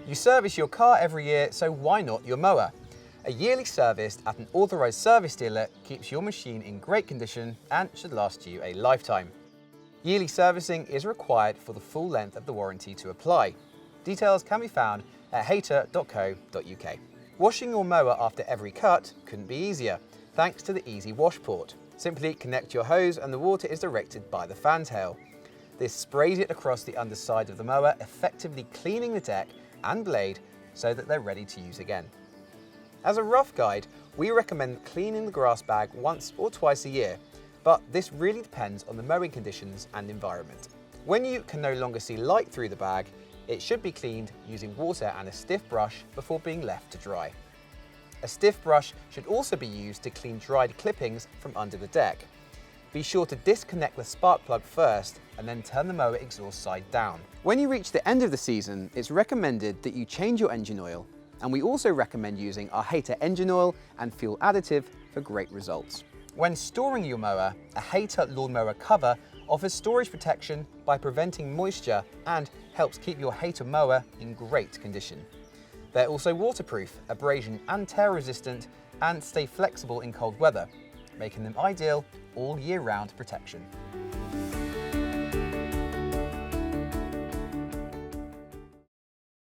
You service your car every year, so why not your mower? A yearly service at an authorised service dealer keeps your machine in great condition and should last you a lifetime. Yearly servicing is required for the full length of the warranty to apply. Details can be found at hayter.co.uk. Washing your mower after every cut couldn't be easier, thanks to the easy wash port. Simply connect your hose and the water is directed by the fantail. This sprays it across the underside of the mower, effectively cleaning the deck and blade so that they're ready to use again. As a rough guide, we recommend cleaning the grass bag once or twice a year, but this really depends on the mowing conditions and environment. When you can no longer see light through the bag, it should be cleaned using water and a stiff brush before being left to dry. A stiff brush should also be used to clean dried clippings from under the deck. Be sure to disconnect the spark plug first and then turn the mower exhaust side down. When you reach the end of the season, it's recommended that you change your engine oil, and we also recommend using our Hayter engine oil and fuel additive for great results. When storing your mower, a Hayter lawnmower cover offers storage protection by preventing moisture and helps keep your Hayter mower in great condition. They're also waterproof, abrasion and tear resistant, and stay flexible in cold weather, making them ideal all year round protection.